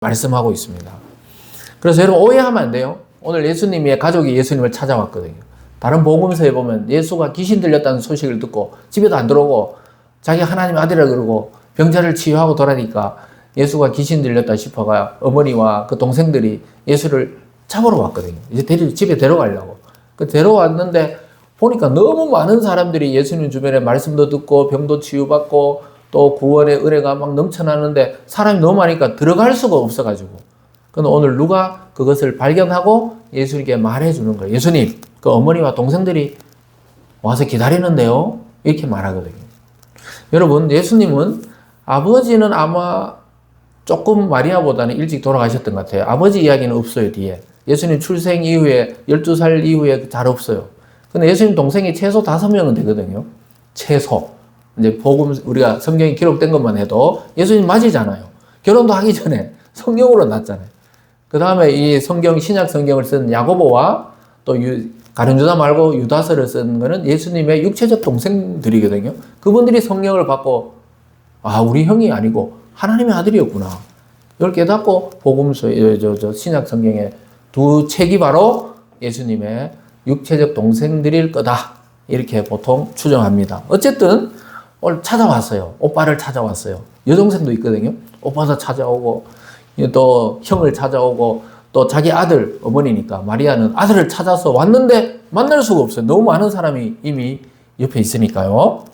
말씀하고 있습니다. 그래서 여러분 오해하면 안 돼요. 오늘 예수님의 가족이 예수님을 찾아왔거든요. 다른 복음서에 보면 예수가 귀신 들렸다는 소식을 듣고 집에도 안 들어오고 자기 하나님의 아들이라 그러고 병자를 치유하고 돌아니까 예수가 귀신 들렸다 싶어가 어머니와 그 동생들이 예수를 잡으러 왔거든요. 이제 집에 데려가려고. 데려왔는데 보니까 너무 많은 사람들이 예수님 주변에 말씀도 듣고 병도 치유받고 또 구원의 은혜가 막 넘쳐나는데 사람이 너무 많으니까 들어갈 수가 없어가지고. 그런데 오늘 누가 그것을 발견하고 예수님께 말해주는 거예요. 예수님, 그 어머니와 동생들이 와서 기다리는데요. 이렇게 말하거든요. 여러분, 예수님은 아버지는 아마 조금 마리아보다는 일찍 돌아가셨던 것 같아요. 아버지 이야기는 없어요, 뒤에. 예수님 출생 이후에, 12살 이후에 잘 없어요. 근데 예수님 동생이 최소 5명은 되거든요. 최소. 이제 복음, 우리가 성경에 기록된 것만 해도 예수님 맞이잖아요. 결혼도 하기 전에 성령으로 낳았잖아요. 그 다음에 이 성경, 신약 성경을 쓴 야고보와 또 가룟유다 말고 유다서를 쓴 거는 예수님의 육체적 동생들이거든요. 그분들이 성령을 받고, 아, 우리 형이 아니고 하나님의 아들이었구나. 이걸 깨닫고 복음서, 신약 성경의 두 책이 바로 예수님의 육체적 동생들일 거다. 이렇게 보통 추정합니다. 어쨌든 오늘 찾아왔어요. 오빠를 찾아왔어요. 여동생도 있거든요. 오빠도 찾아오고 또 형을 찾아오고 또 자기 아들, 어머니니까 마리아는 아들을 찾아서 왔는데 만날 수가 없어요. 너무 많은 사람이 이미 옆에 있으니까요.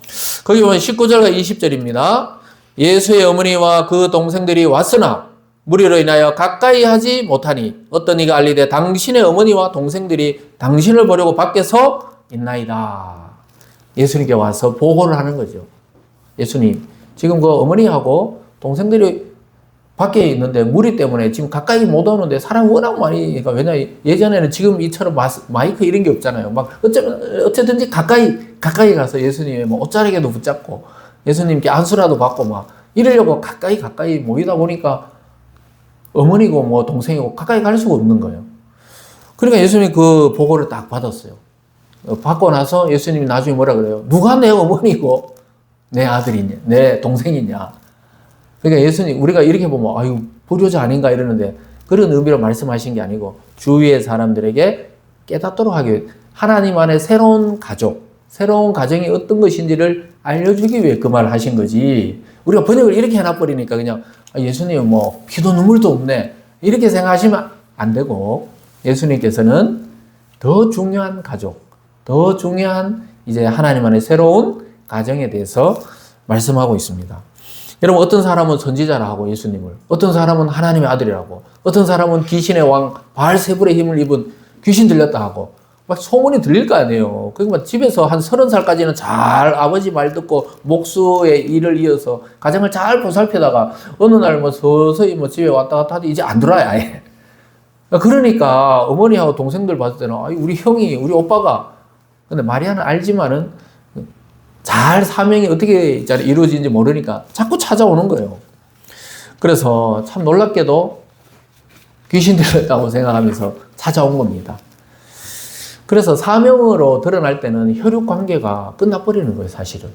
거기 보면 19절과 20절입니다. 예수의 어머니와 그 동생들이 왔으나 무리로 인하여 가까이 하지 못하니 어떤 이가 알리되 당신의 어머니와 동생들이 당신을 보려고 밖에서 있나이다. 예수님께 와서 보고를 하는 거죠. 예수님, 지금 그 어머니하고 동생들이 밖에 있는데 무리 때문에 지금 가까이 못 오는데 사람 워낙 많이, 그러니까 왜냐, 예전에는 지금 이처럼 마이크 이런 게 없잖아요. 막 어쨌든지 가까이 가서 예수님의 뭐 옷자락에도 붙잡고 예수님께 안수라도 받고 막 이러려고 가까이 모이다 보니까 어머니고 뭐 동생이고 가까이 갈 수가 없는 거예요. 그러니까 예수님이 그 보고를 딱 받았어요. 받고 나서 예수님이 나중에 뭐라 그래요? 누가 내 어머니고 내 아들이냐, 내 동생이냐. 그러니까 예수님, 우리가 이렇게 보면, 아유, 불효자 아닌가 이러는데, 그런 의미로 말씀하신 게 아니고, 주위의 사람들에게 깨닫도록 하기 위해, 하나님 안에 새로운 가정이 어떤 것인지를 알려주기 위해 그 말을 하신 거지. 우리가 번역을 이렇게 해놔버리니까 그냥, 예수님은 뭐, 피도 눈물도 없네. 이렇게 생각하시면 안 되고, 예수님께서는 더 중요한 가족, 더 중요한 이제 하나님 안에 새로운 가정에 대해서 말씀하고 있습니다. 여러분, 어떤 사람은 선지자라 하고 예수님을, 어떤 사람은 하나님의 아들이라고, 어떤 사람은 귀신의 왕 바알세불의 힘을 입은 귀신 들렸다 하고 막 소문이 들릴 거 아니에요. 그러니까 집에서 한 30살까지는 잘 아버지 말 듣고 목수의 일을 이어서 가정을 잘 보살피다가 어느 날 뭐 서서히 뭐 집에 왔다 갔다 하더니 이제 안 들어와요, 아예. 그러니까 어머니하고 동생들 봤을 때는 우리 형이, 우리 오빠가, 근데 마리아는 알지만은 잘 사명이 어떻게 이루어지는지 모르니까 자꾸 찾아오는 거예요. 그래서 참 놀랍게도 귀신 들렸다고 생각하면서 찾아온 겁니다. 그래서 사명으로 드러날 때는 혈육 관계가 끝나버리는 거예요, 사실은.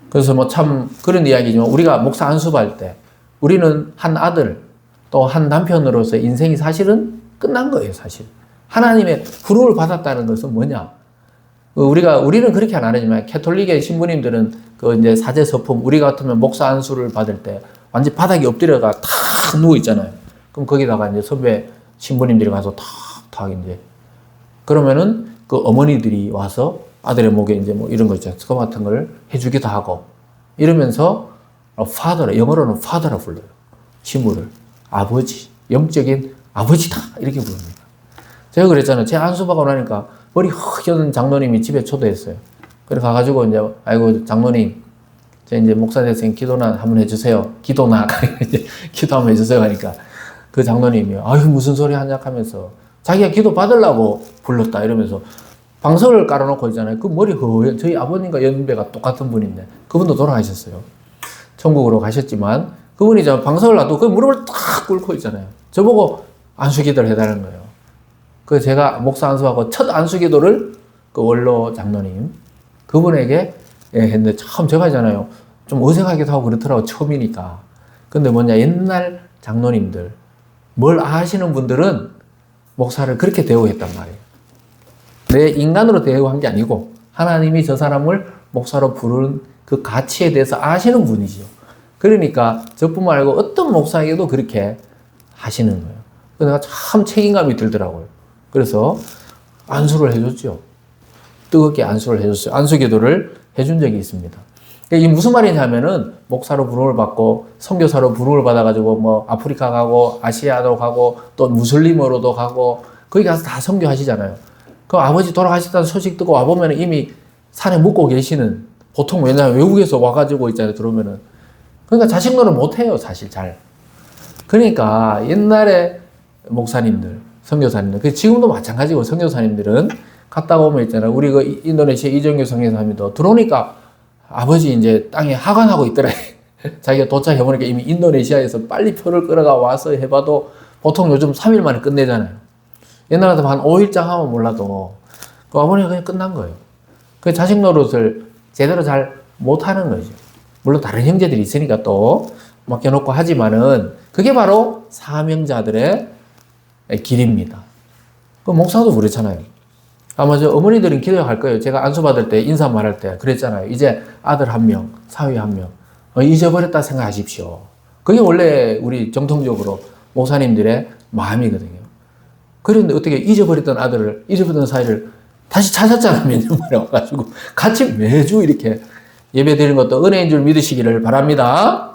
그래서 뭐 참 그런 이야기지만 우리가 목사 안수받을 때 우리는 한 아들 또 한 남편으로서 인생이 사실은 끝난 거예요, 사실. 하나님의 부름을 받았다는 것은 뭐냐? 우리는 그렇게 안 하지만, 캐톨릭의 신부님들은 그 이제 사제서품, 우리 같으면 목사 안수를 받을 때 완전 바닥에 엎드려가 탁 누워 있잖아요. 그럼 거기다가 이제 선배 신부님들이 가서 탁 이제, 그러면은 그 어머니들이 와서 아들의 목에 이제 뭐 이런 거 있잖아요. 스컵 같은 걸 해주기도 하고, 이러면서 father, 영어로는 father라 불러요. 신부를. 아버지, 영적인 아버지다. 이렇게 부릅니다. 제가 그랬잖아요. 제 안수받고 나니까 머리 허연 장로님이 집에 초대했어요. 그래 가가지고 이제, 아이고 장로님, 제 이제 목사 됐으니 기도나 한번 해주세요. 기도나 이제 기도 한번 해주세요 하니까 그 장로님이 아유 무슨 소리 하냐 하면서 자기가 기도 받으려고 불렀다 이러면서 방석을 깔아놓고 있잖아요. 그 머리 허연, 저희 아버님과 연배가 똑같은 분인데 그분도 돌아가셨어요. 천국으로 가셨지만 그분이 저 방석을 놔두고 그 무릎을 탁 꿇고 있잖아요. 저보고 안수기도를 해달라는 거예요. 그 제가 목사 안수하고 첫 안수기도를 그 원로 장로님 그분에게 했는데 참 제가 있잖아요. 좀 어색하기도 하고 그렇더라고 처음이니까. 근데 뭐냐 옛날 장로님들, 뭘 아시는 분들은 목사를 그렇게 대우했단 말이에요. 내 인간으로 대우한 게 아니고 하나님이 저 사람을 목사로 부르는 그 가치에 대해서 아시는 분이죠. 그러니까 저뿐만 아니고 어떤 목사에게도 그렇게 하시는 거예요. 그래서 내가 참 책임감이 들더라고요. 그래서 안수를 해줬죠. 뜨겁게 안수를 해줬어요. 안수 기도를 해준 적이 있습니다. 이게 무슨 말이냐면은 목사로 부름을 받고 선교사로 부름을 받아가지고 뭐 아프리카 가고 아시아도 가고 또 무슬림으로도 가고 거기 가서 다 선교하시잖아요. 그 아버지 돌아가셨다는 소식 듣고 와보면 이미 산에 묵고 계시는, 보통 왜냐하면 외국에서 와가지고 있잖아요. 들어오면은. 그러니까 자식 노릇 못해요. 사실 잘. 그러니까 옛날에 목사님들, 선교사님들, 지금도 마찬가지고 선교사님들은 갔다 오면 있잖아요. 우리 그 인도네시아 이정규 선교사님도 들어오니까 아버지 이제 땅에 하관하고 있더라. 자기가 도착해보니까 이미 인도네시아에서 빨리 표를 끌어가 와서 해봐도 보통 요즘 3일 만에 끝내잖아요. 옛날 같으면 한 5일장 하면 몰라도 그 아버지가 그냥 끝난 거예요. 그 자식 노릇을 제대로 잘 못하는 거죠. 물론 다른 형제들이 있으니까 또 맡겨놓고 하지만은 그게 바로 사명자들의 길입니다. 그 목사도 그렇잖아요. 아마 저 어머니들은 기도할 거예요. 제가 안수받을 때 인사말할 때 그랬잖아요. 이제 아들 한 명, 사위 한 명 잊어버렸다 생각하십시오. 그게 원래 우리 정통적으로 목사님들의 마음이거든요. 그런데 어떻게 잊어버렸던 아들을, 잊어버렸던 사위를 다시 찾았잖아요. 몇 년 만에 와가지고 같이 매주 이렇게 예배 드리는 것도 은혜인 줄 믿으시기를 바랍니다.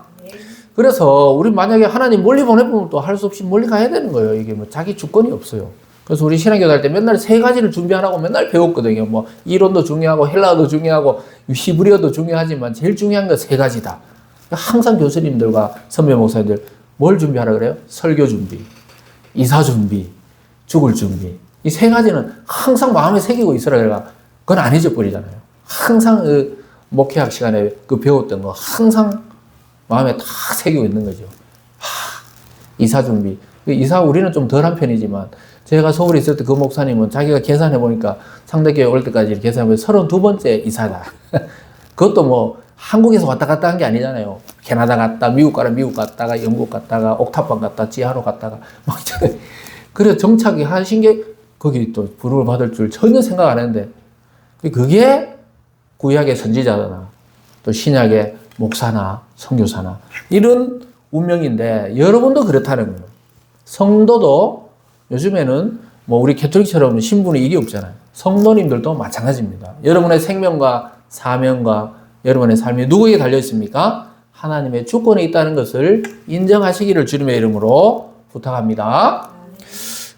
그래서 우리 만약에 하나님 멀리 보내보면 또 할 수 없이 멀리 가야 되는 거예요. 이게 뭐 자기 주권이 없어요. 그래서 우리 신앙교도 할 때 맨날 3가지를 준비하라고 맨날 배웠거든요. 뭐 이론도 중요하고 헬라어도 중요하고 히브리어도 중요하지만 제일 중요한 건 3가지다. 항상 교수님들과 선배 목사님들 뭘 준비하라 그래요? 설교 준비, 이사 준비, 죽을 준비. 이 3가지는 항상 마음에 새기고 있으라 그래가 그건 안 잊어버리잖아요. 항상 그 목회학 시간에 그 배웠던 거 항상 마음에 다 새기고 있는 거죠. 이사 준비. 이사 우리는 좀 덜한 편이지만 제가 서울에 있을 때 그 목사님은 자기가 계산해 보니까 상대교회 올 때까지 계산해 보면 32번째 이사다. 그것도 뭐 한국에서 왔다 갔다 한 게 아니잖아요. 캐나다 갔다, 미국 가라 미국 갔다가 영국 갔다가 옥탑방 갔다, 지하로 갔다가 막 있잖아요. 그래서 정착이 하신 게 거기 또 부름을 받을 줄 전혀 생각 안 했는데 그게 구약의 선지자나 또 신약의 목사나 선교사나 이런 운명인데 여러분도 그렇다는 거예요. 성도도 요즘에는 뭐 우리 캐톨릭처럼 신분이 이게 없잖아요. 성도님들도 마찬가지입니다. 여러분의 생명과 사명과 여러분의 삶이 누구에게 달려 있습니까? 하나님의 주권에 있다는 것을 인정하시기를 주님의 이름으로 부탁합니다.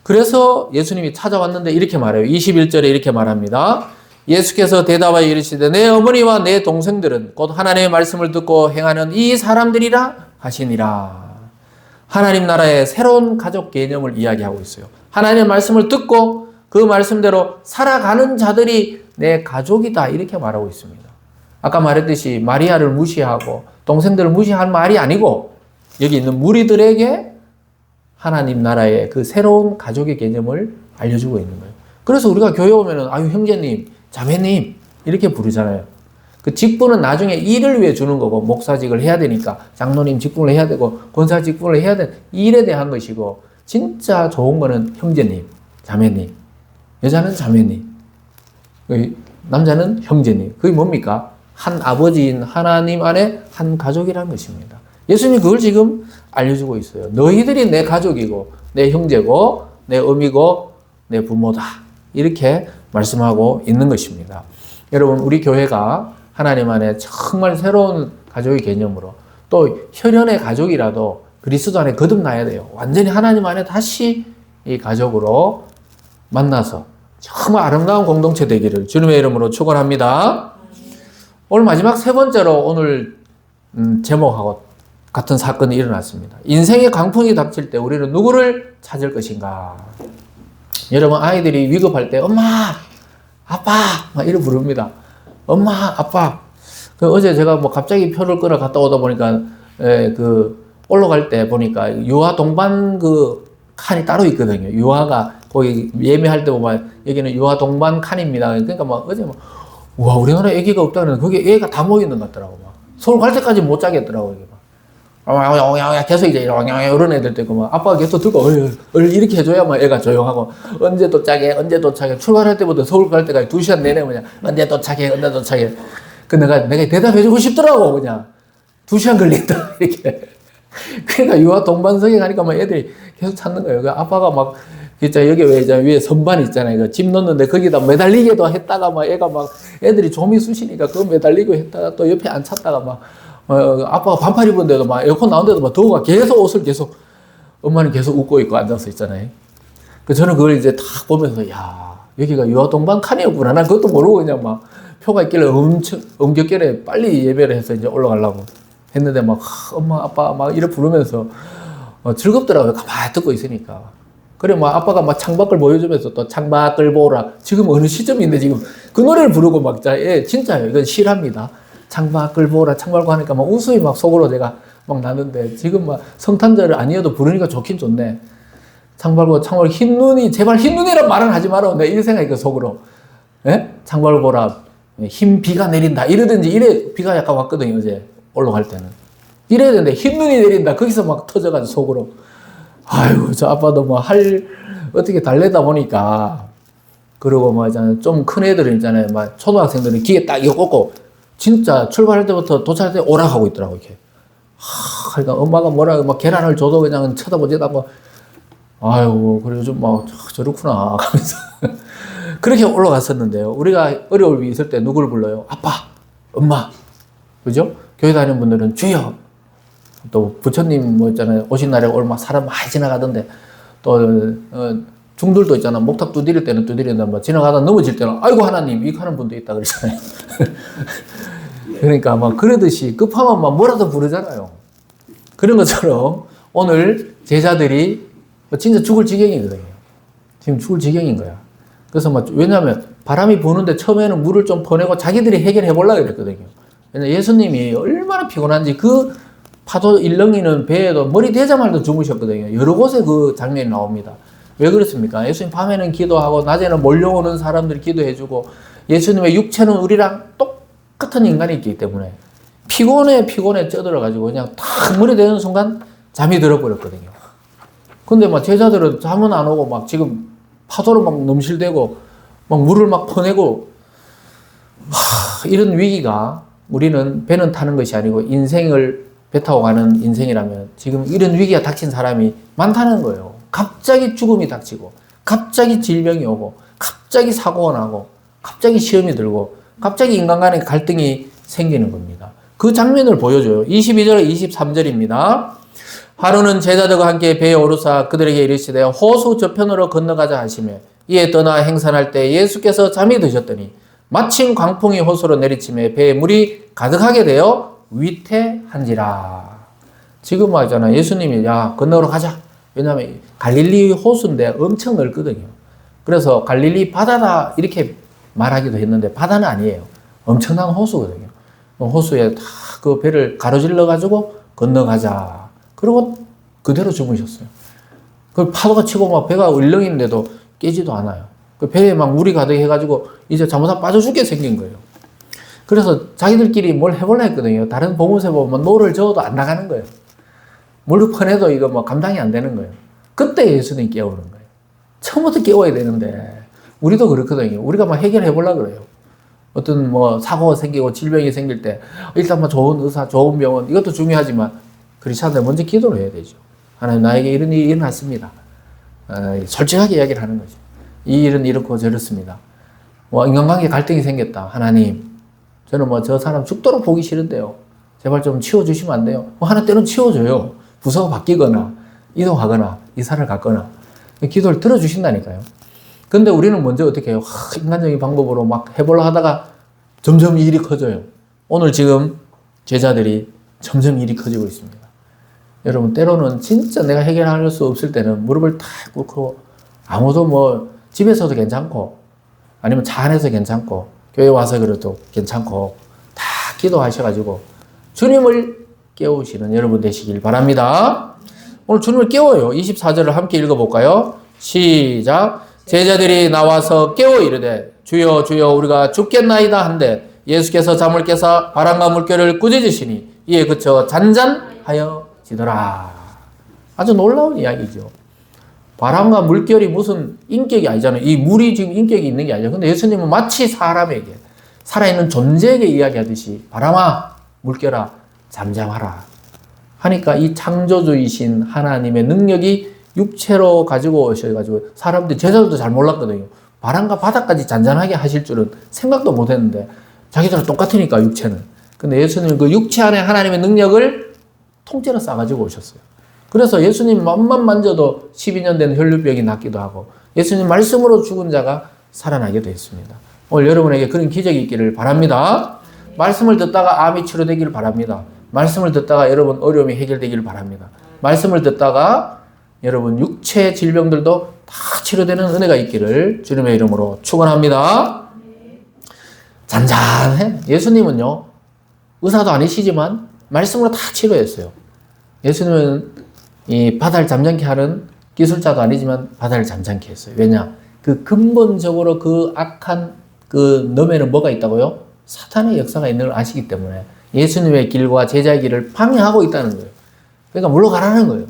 그래서 예수님이 찾아왔는데 이렇게 말해요. 21절에 이렇게 말합니다. 예수께서 대답하여 이르시되 내 어머니와 내 동생들은 곧 하나님의 말씀을 듣고 행하는 이 사람들이라 하시니라. 하나님 나라의 새로운 가족 개념을 이야기하고 있어요. 하나님의 말씀을 듣고 그 말씀대로 살아가는 자들이 내 가족이다 이렇게 말하고 있습니다. 아까 말했듯이 마리아를 무시하고 동생들을 무시한 말이 아니고 여기 있는 무리들에게 하나님 나라의 그 새로운 가족의 개념을 알려주고 있는 거예요. 그래서 우리가 교회 오면은 아유 형제님, 자매님 이렇게 부르잖아요. 그 직분은 나중에 일을 위해 주는 거고 목사직을 해야 되니까 장로님 직분을 해야 되고 권사 직분을 해야 되는 일에 대한 것이고 진짜 좋은 거는 형제님, 자매님, 여자는 자매님, 남자는 형제님. 그게 뭡니까? 한 아버지인 하나님 안에 한 가족이라는 것입니다. 예수님이 그걸 지금 알려주고 있어요. 너희들이 내 가족이고 내 형제고 내 어미고 내 부모다. 이렇게 말씀하고 있는 것입니다. 여러분 우리 교회가 하나님 안에 정말 새로운 가족의 개념으로 또 혈연의 가족이라도 그리스도 안에 거듭나야 돼요. 완전히 하나님 안에 다시 이 가족으로 만나서 정말 아름다운 공동체 되기를 주님의 이름으로 축원합니다. 오늘 마지막 3번째로 오늘 제목하고 같은 사건이 일어났습니다. 인생의 강풍이 닥칠 때 우리는 누구를 찾을 것인가? 여러분 아이들이 위급할 때 엄마, 아빠 막 이렇게 부릅니다. 엄마, 아빠. 어제 제가 뭐 갑자기 표를 끌어 갔다 오다 보니까 그 올라갈 때 보니까 유아 동반 그 칸이 따로 있거든요. 유아가 거기 예매할 때 보면 여기는 유아 동반 칸입니다. 그러니까 막 어제 막 와 우리나라에 애기가 없다는 거기 애가 다 모이는 것 같더라고. 막 서울 갈 때까지 못 자겠더라고. 이게 막. 계속 이제 이런 애들도 있고, 막 아빠가 계속 들고 이렇게 해줘야만 애가 조용하고, 언제 도착해. 출발할 때부터 서울 갈 때까지 2시간 내내 그냥 언제 도착해. 그 내가 대답해주고 싶더라고. 그냥 2시간 걸린다 이렇게. 그러니까 유아 동반석에 가니까 막 애들이 계속 찾는 거예요. 그 아빠가 막 진짜 여기 위에 선반 있잖아요. 그 집 넣는데 거기다 매달리게도 했다가 막 애들이 좀이 쑤시니까 그거 매달리고 했다가 또 옆에 안 찼다가 막 아빠가 반팔 입은데도 막 에어컨 나온데도 막 더워가 계속 옷을 엄마는 계속 웃고 있고 앉아서 있잖아요. 그 저는 그걸 이제 딱 보면서 야 여기가 유아 동반 칸이었구나. 난 그것도 모르고 그냥 막 표가 있길래 엄청 엄격결에 빨리 예배를 해서 이제 올라가려고 했는데 막 엄마 아빠 막 이래 부르면서 즐겁더라고요. 가만히 듣고 있으니까. 그래 막 아빠가 막 창밖을 보여주면서 또 창밖을 보라. 지금 어느 시점인데 지금 그 노래를 부르고 막 진짜예요. 이건 실합니다. 창밖을 보라. 창밖을 하니까 막 웃음이 막 속으로 내가 막 나는데 지금 막 성탄절 아니어도 부르니까 좋긴 좋네. 창밖을 흰눈이 제발 흰눈이란 말은 하지 마라. 내가 이런 생각이 속으로. 예? 창밖을 보라. 흰 비가 내린다. 이러든지 이래 비가 약간 왔거든요. 어제 올라갈 때는. 이래야 되는데 흰눈이 내린다. 거기서 막 터져가지고 속으로. 아이고 저 아빠도 뭐 어떻게 달래다 보니까 그러고 뭐 있잖아요. 좀 큰 애들은 있잖아요. 막 초등학생들은 귀에 딱 이거 꽂고 진짜 출발할 때부터 도착할 때 오락하고 있더라고 이렇게. 그러니까 엄마가 뭐라고 막 계란을 줘도 그냥 쳐다보지도 않고 아이고 그래 요즘 막 저렇구나 하면서 그렇게 올라갔었는데요. 우리가 어려움이 있을 때 누구를 불러요? 아빠, 엄마, 그죠? 교회 다니는 분들은 주여. 또 부처님 뭐 있잖아요. 오신 날에 오늘 막 사람 많이 지나가던데 또 중들도 있잖아. 목탁 두드릴 때는 두드리는데 뭐 지나가다 넘어질 때는 아이고 하나님 이렇게 하는 분도 있다 그러잖아요. 그러니까 막 그러듯이 급하면 막 뭐라도 부르잖아요. 그런 것처럼 오늘 제자들이 진짜 죽을 지경이거든요. 지금 죽을 지경인 거야. 그래서 막 왜냐하면 바람이 부는데 처음에는 물을 좀 퍼내고 자기들이 해결해 보려고 그랬거든요. 왜냐면 예수님이 얼마나 피곤한지 그 파도 일렁이는 배에도 머리 대자마자 주무셨거든요. 여러 곳에 그 장면이 나옵니다. 왜 그렇습니까? 예수님 밤에는 기도하고 낮에는 몰려오는 사람들이 기도해주고 예수님의 육체는 우리랑 똑같은 인간이 있기 때문에 피곤해 쪄들어가지고 그냥 탁 머리 대는 순간 잠이 들어버렸거든요. 근데 막 제자들은 잠은 안 오고 막 지금 파도로 막 넘실대고 막 물을 막 퍼내고 이런 위기가 우리는 배는 타는 것이 아니고 인생을 배 타고 가는 인생이라면 지금 이런 위기가 닥친 사람이 많다는 거예요. 갑자기 죽음이 닥치고 갑자기 질병이 오고 갑자기 사고가 나고 갑자기 시험이 들고 갑자기 인간 간의 갈등이 생기는 겁니다. 그 장면을 보여줘요. 22절 23절입니다. 하루는 제자들과 함께 배에 오르사 그들에게 이르시되 호수 저편으로 건너가자 하시며 이에 떠나 행선할 때 예수께서 잠이 드셨더니 마침 광풍이 호수로 내리치며 배에 물이 가득하게 되어 위태한지라. 지금 말잖아. 예수님이 야 건너러 가자. 왜냐하면 갈릴리 호수인데 엄청 넓거든요. 그래서 갈릴리 바다다 이렇게 말하기도 했는데 바다는 아니에요. 엄청난 호수거든요. 호수에 다 그 배를 가로질러 가지고 건너가자. 그리고 그대로 주무셨어요. 그 파도가 치고 막 배가 울렁이는데도 깨지도 않아요. 그 배에 막 물이 가득해가지고 이제 잘못하면 빠져 죽게 생긴 거예요. 그래서 자기들끼리 뭘 해볼라 했거든요. 다른 복음서에 보면 노를 저어도 안 나가는 거예요. 물을 퍼내도 이거 뭐 감당이 안 되는 거예요. 그때 예수님 깨우는 거예요. 처음부터 깨워야 되는데 우리도 그렇거든요. 우리가 막 해결해보려고 그래요. 어떤 뭐 사고가 생기고 질병이 생길 때 일단 뭐 좋은 의사, 좋은 병원 이것도 중요하지만 그렇지 않는데 먼저 기도를 해야 되죠. 하나님 나에게 이런 일이 일어났습니다. 솔직하게 이야기를 하는 거죠. 이 일은 이렇고 저렇습니다. 뭐 인간관계 갈등이 생겼다. 하나님 저는 뭐 저 사람 죽도록 보기 싫은데요. 제발 좀 치워주시면 안 돼요. 뭐 하나 때는 치워줘요. 부서가 바뀌거나 이동하거나 이사를 갔거나 기도를 들어주신다니까요. 근데 우리는 먼저 어떻게 해요? 인간적인 방법으로 막 해보려 하다가 점점 일이 커져요. 오늘 지금 제자들이 점점 일이 커지고 있습니다. 여러분 때로는 진짜 내가 해결할 수 없을 때는 무릎을 탁 꿇고 아무도 뭐 집에서도 괜찮고 아니면 차 안에서 괜찮고 교회 와서 그래도 괜찮고 다 기도하셔가지고 주님을 깨우시는 여러분 되시길 바랍니다. 오늘 주님을 깨워요. 24절을 함께 읽어볼까요? 시작. 제자들이 나와서 깨워 이르되 주여 주여 우리가 죽겠나이다 한데 예수께서 잠을 깨사 바람과 물결을 꾸짖으시니 이에 그쳐 잔잔하여 지더라. 아주 놀라운 이야기죠. 바람과 물결이 무슨 인격이 아니잖아요. 이 물이 지금 인격이 있는 게 아니죠. 근데 예수님은 마치 사람에게, 살아있는 존재에게 이야기하듯이 바람아, 물결아, 잠잠하라. 하니까 이 창조주이신 하나님의 능력이 육체로 가지고 오셔가지고 사람들이, 제자들도 잘 몰랐거든요. 바람과 바다까지 잔잔하게 하실 줄은 생각도 못 했는데 자기들은 똑같으니까 육체는. 근데 예수님은 그 육체 안에 하나님의 능력을 통째로 싸가지고 오셨어요. 그래서 예수님 맘만 만져도 12년 된 혈류병이 낫기도 하고 예수님 말씀으로 죽은 자가 살아나게 됐습니다. 오늘 여러분에게 그런 기적이 있기를 바랍니다. 말씀을 듣다가 암이 치료되기를 바랍니다. 말씀을 듣다가 여러분 어려움이 해결되기를 바랍니다. 말씀을 듣다가 여러분 육체 질병들도 다 치료되는 은혜가 있기를 주님의 이름으로 축원합니다. 잔잔해. 예수님은요, 의사도 아니시지만 말씀으로 다 치료했어요. 예수님은 이 바다를 잠잠케 하는 기술자도 아니지만 바다를 잠잠케 했어요. 왜냐? 그 근본적으로 그 악한 그 놈에는 뭐가 있다고요? 사탄의 역사가 있는 걸 아시기 때문에 예수님의 길과 제자의 길을 방해하고 있다는 거예요. 그러니까 물러가라는 거예요.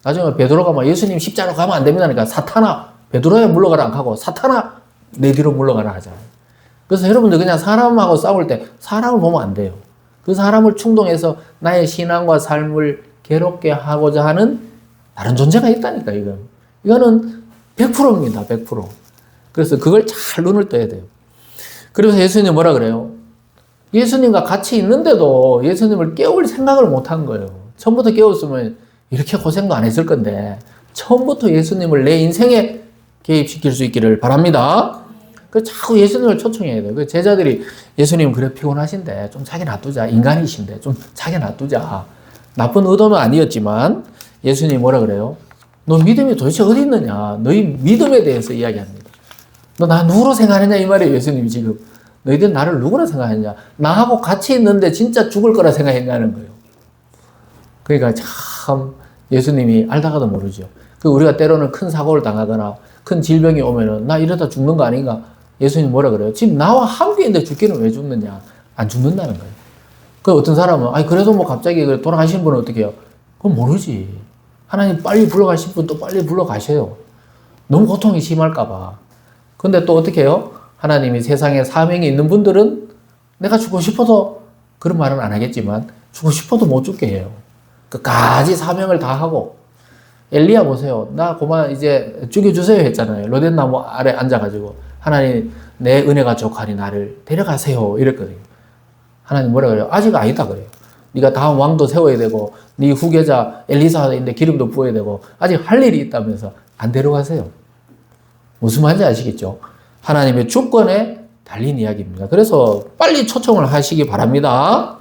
나중에 베드로가 막 예수님 십자가로 가면 안 됩니다. 그러니까 사탄아, 베드로야 물러가라 안 하고 사탄아, 내 뒤로 물러가라 하잖아요. 그래서 여러분들 그냥 사람하고 싸울 때 사람을 보면 안 돼요. 그 사람을 충동해서 나의 신앙과 삶을 괴롭게 하고자 하는 다른 존재가 있다니까, 이거는 100%입니다, 100%. 그래서 그걸 잘 눈을 떠야 돼요. 그래서 예수님 뭐라 그래요? 예수님과 같이 있는데도 예수님을 깨울 생각을 못 한 거예요. 처음부터 깨웠으면 이렇게 고생도 안 했을 건데, 처음부터 예수님을 내 인생에 개입시킬 수 있기를 바랍니다. 그래서 자꾸 예수님을 초청해야 돼요. 제자들이 예수님 그래 피곤하신데 좀 자기 놔두자. 인간이신데 좀 자기 놔두자. 나쁜 의도는 아니었지만 예수님이 뭐라 그래요? 너 믿음이 도대체 어디 있느냐? 너희 믿음에 대해서 이야기합니다. 너 나 누구로 생각하느냐 이 말이에요. 예수님이 지금. 너희들 나를 누구로 생각하느냐? 나하고 같이 있는데 진짜 죽을 거라 생각했냐는 거예요. 그러니까 참 예수님이 알다가도 모르죠. 우리가 때로는 큰 사고를 당하거나 큰 질병이 오면은 나 이러다 죽는 거 아닌가? 예수님 뭐라 그래요? 지금 나와 함께 있는데 죽기는 왜 죽느냐? 안 죽는다는 거예요. 그 어떤 사람은 아니 그래도 뭐 갑자기 돌아가신 분은 어떻게 해요? 그건 모르지. 하나님 빨리 불러가신 분 또 빨리 불러가셔요. 너무 고통이 심할까 봐. 근데 또 어떻게 해요? 하나님이 세상에 사명이 있는 분들은 내가 죽고 싶어도 그런 말은 안 하겠지만 죽고 싶어도 못 죽게 해요. 끝까지 사명을 다 하고. 엘리야 보세요. 나 그만 이제 죽여주세요 했잖아요. 로덴나무 아래 앉아가지고 하나님 내 은혜가 족하니 나를 데려가세요 이랬거든요. 하나님 뭐라 그래요? 아직 아니다 그래요. 네가 다음 왕도 세워야 되고 네 후계자 엘리사인데 기름도 부어야 되고 아직 할 일이 있다면서 안 데려가세요. 무슨 말인지 아시겠죠? 하나님의 주권에 달린 이야기입니다. 그래서 빨리 초청을 하시기 바랍니다.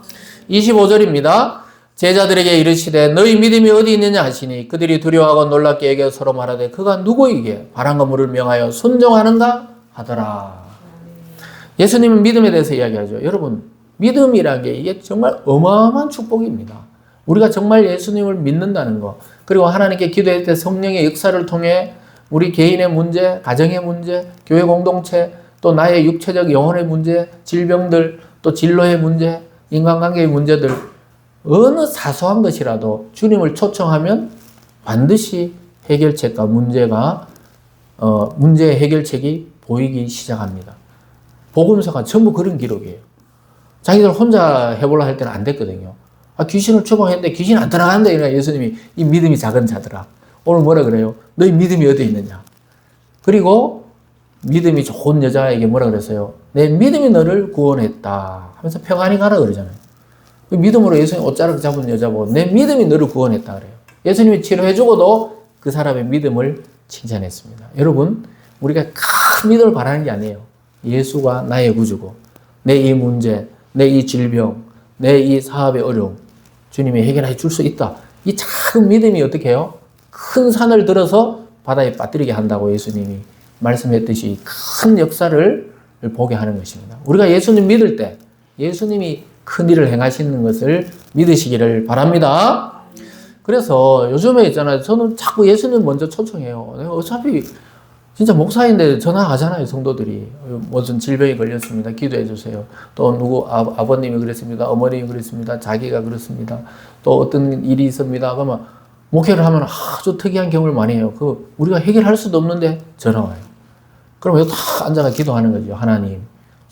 25절입니다. 제자들에게 이르시되 너희 믿음이 어디 있느냐 하시니 그들이 두려워하고 놀랍게 여겨 서로 말하되 그가 누구이기에 바람과 물을 명하여 순종하는가 하더라. 예수님은 믿음에 대해서 이야기하죠. 여러분 믿음이라는 게 이게 정말 어마어마한 축복입니다. 우리가 정말 예수님을 믿는다는 거, 그리고 하나님께 기도할 때 성령의 역사를 통해 우리 개인의 문제, 가정의 문제, 교회 공동체, 또 나의 육체적 영혼의 문제, 질병들, 또 진로의 문제, 인간관계의 문제들, 어느 사소한 것이라도 주님을 초청하면 반드시 해결책과 문제의 해결책이 보이기 시작합니다. 복음서가 전부 그런 기록이에요. 자기들 혼자 해보려 할 때는 안 됐거든요. 귀신을 추방했는데 귀신 안 들어간다. 이러니까 예수님이 이 믿음이 작은 자들아. 오늘 뭐라 그래요? 너희 믿음이 어디 있느냐? 그리고 믿음이 좋은 여자에게 뭐라 그랬어요? 내 믿음이 너를 구원했다. 하면서 평안히 가라 그러잖아요. 믿음으로 예수님 옷자락 잡은 여자 보고 내 믿음이 너를 구원했다 그래요. 예수님이 치료해주고도 그 사람의 믿음을 칭찬했습니다. 여러분, 우리가 큰 믿음을 바라는 게 아니에요. 예수가 나의 구주고 내 이 문제, 내 이 질병, 내 이 사업의 어려움 주님이 해결해 줄 수 있다. 이 작은 믿음이 어떻게 해요? 큰 산을 들어서 바다에 빠뜨리게 한다고 예수님이 말씀했듯이 큰 역사를 보게 하는 것입니다. 우리가 예수님 믿을 때 예수님이 큰 일을 행하시는 것을 믿으시기를 바랍니다. 그래서 요즘에 있잖아요. 저는 자꾸 예수님 먼저 초청해요. 어차피 진짜 목사인데 전화하잖아요, 성도들이. 무슨 질병이 걸렸습니다. 기도해 주세요. 또 누구 아버님이 그랬습니다. 어머님이 그랬습니다. 자기가 그렇습니다. 또 어떤 일이 있습니다. 그러면 목회를 하면 아주 특이한 경험을 많이 해요. 우리가 해결할 수도 없는데 전화 와요. 그럼 여기 다 앉아가 기도하는 거죠. 하나님,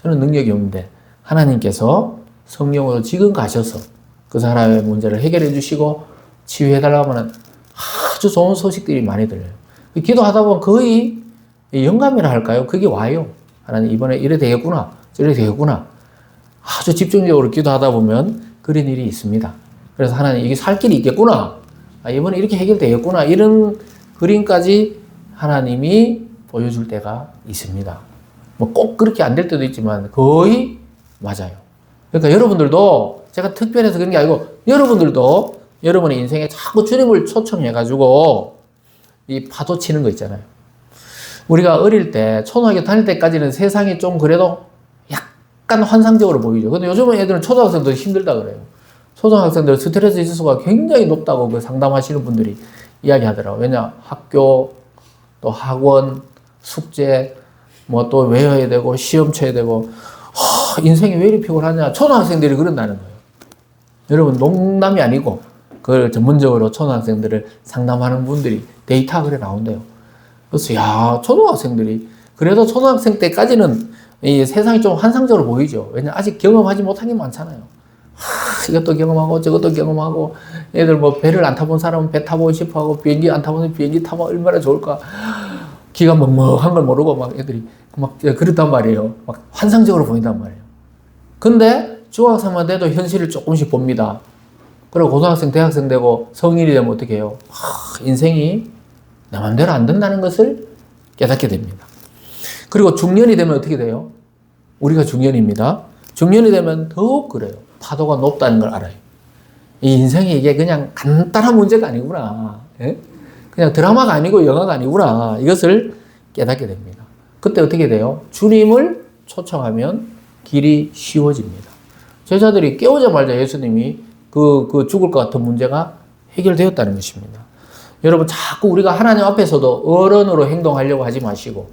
저는 능력이 없는데 하나님께서 성령으로 지금 가셔서 그 사람의 문제를 해결해 주시고 치유해 달라고 하면 아주 좋은 소식들이 많이 들려요. 기도하다 보면 거의 영감이라 할까요? 그게 와요. 하나님, 이번에 이래 되겠구나, 저래 되겠구나. 아주 집중적으로 기도하다 보면 그런 일이 있습니다. 그래서 하나님, 이게 살 길이 있겠구나, 이번에 이렇게 해결되겠구나, 이런 그림까지 하나님이 보여줄 때가 있습니다. 뭐 꼭 그렇게 안 될 때도 있지만 거의 맞아요. 그러니까 여러분들도, 제가 특별해서 그런 게 아니고 여러분들도 여러분의 인생에 자꾸 주님을 초청해가지고 이 파도 치는 거 있잖아요. 우리가 어릴 때, 초등학교 다닐 때까지는 세상이 좀 그래도 약간 환상적으로 보이죠. 근데 요즘은 애들은 초등학생도 힘들다 그래요. 초등학생들 스트레스 지수가 굉장히 높다고 그 상담하시는 분들이 이야기하더라고요. 왜냐, 학교, 또 학원, 숙제, 뭐 또 외워야 되고, 시험 쳐야 되고, 인생이 왜 이렇게 피곤하냐. 초등학생들이 그런다는 거예요. 여러분, 농담이 아니고, 그걸 전문적으로 초등학생들을 상담하는 분들이 데이터가 그래 나온대요. 그래서, 야, 초등학생들이, 그래도 초등학생 때까지는 이 세상이 좀 환상적으로 보이죠. 왜냐, 아직 경험하지 못한 게 많잖아요. 이것도 경험하고, 저것도 경험하고, 애들 뭐 배를 안 타본 사람은 배 타보고 싶어 하고, 비행기 안 타본 사람은 비행기 타면 얼마나 좋을까. 기가 먹먹한 걸 모르고 막 애들이 막 그렇단 말이에요. 막 환상적으로 보인단 말이에요. 근데 중학생만 돼도 현실을 조금씩 봅니다. 그리고 고등학생, 대학생 되고 성인이 되면 어떻게 해요? 인생이 내 맘대로 안 된다는 것을 깨닫게 됩니다. 그리고 중년이 되면 어떻게 돼요? 우리가 중년입니다. 중년이 되면 더욱 그래요. 파도가 높다는 걸 알아요. 이 인생이 이게 그냥 간단한 문제가 아니구나. 예? 그냥 드라마가 아니고 영화가 아니구나. 이것을 깨닫게 됩니다. 그때 어떻게 돼요? 주님을 초청하면 길이 쉬워집니다. 제자들이 깨우자마자 예수님이 그 죽을 것 같은 문제가 해결되었다는 것입니다. 여러분, 자꾸 우리가 하나님 앞에서도 어른으로 행동하려고 하지 마시고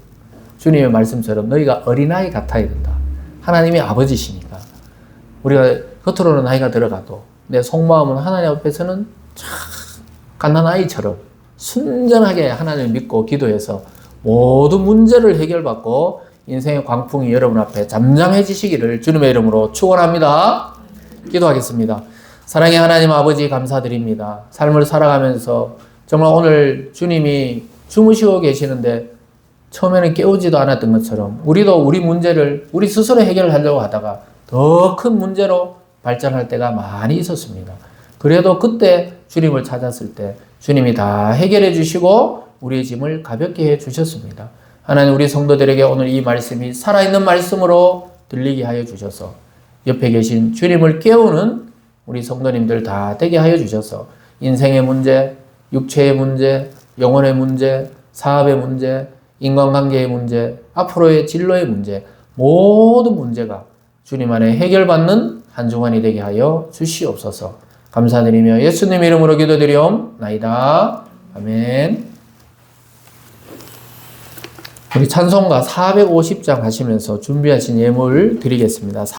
주님의 말씀처럼 너희가 어린아이 같아야 된다. 하나님이 아버지시니까. 우리가 겉으로는 나이가 들어가도 내 속마음은 하나님 앞에서는 참 갓난아이처럼 순전하게 하나님을 믿고 기도해서 모든 문제를 해결받고 인생의 광풍이 여러분 앞에 잠잠해지시기를 주님의 이름으로 축원합니다. 기도하겠습니다. 사랑의 하나님 아버지, 감사드립니다. 삶을 살아가면서 정말 오늘 주님이 주무시고 계시는데 처음에는 깨우지도 않았던 것처럼 우리도 우리 문제를 우리 스스로 해결하려고 하다가 더 큰 문제로 발전할 때가 많이 있었습니다. 그래도 그때 주님을 찾았을 때 주님이 다 해결해 주시고 우리의 짐을 가볍게 해 주셨습니다. 하나님, 우리 성도들에게 오늘 이 말씀이 살아있는 말씀으로 들리게 하여 주셔서 옆에 계신 주님을 깨우는 우리 성도님들 다 되게 하여 주셔서 인생의 문제, 육체의 문제, 영혼의 문제, 사업의 문제, 인간관계의 문제, 앞으로의 진로의 문제, 모든 문제가 주님 안에 해결받는 한 주간이 되게 하여 주시옵소서. 감사드리며 예수님 이름으로 기도드리옵나이다. 아멘. 우리 찬송가 450장 하시면서 준비하신 예물 드리겠습니다.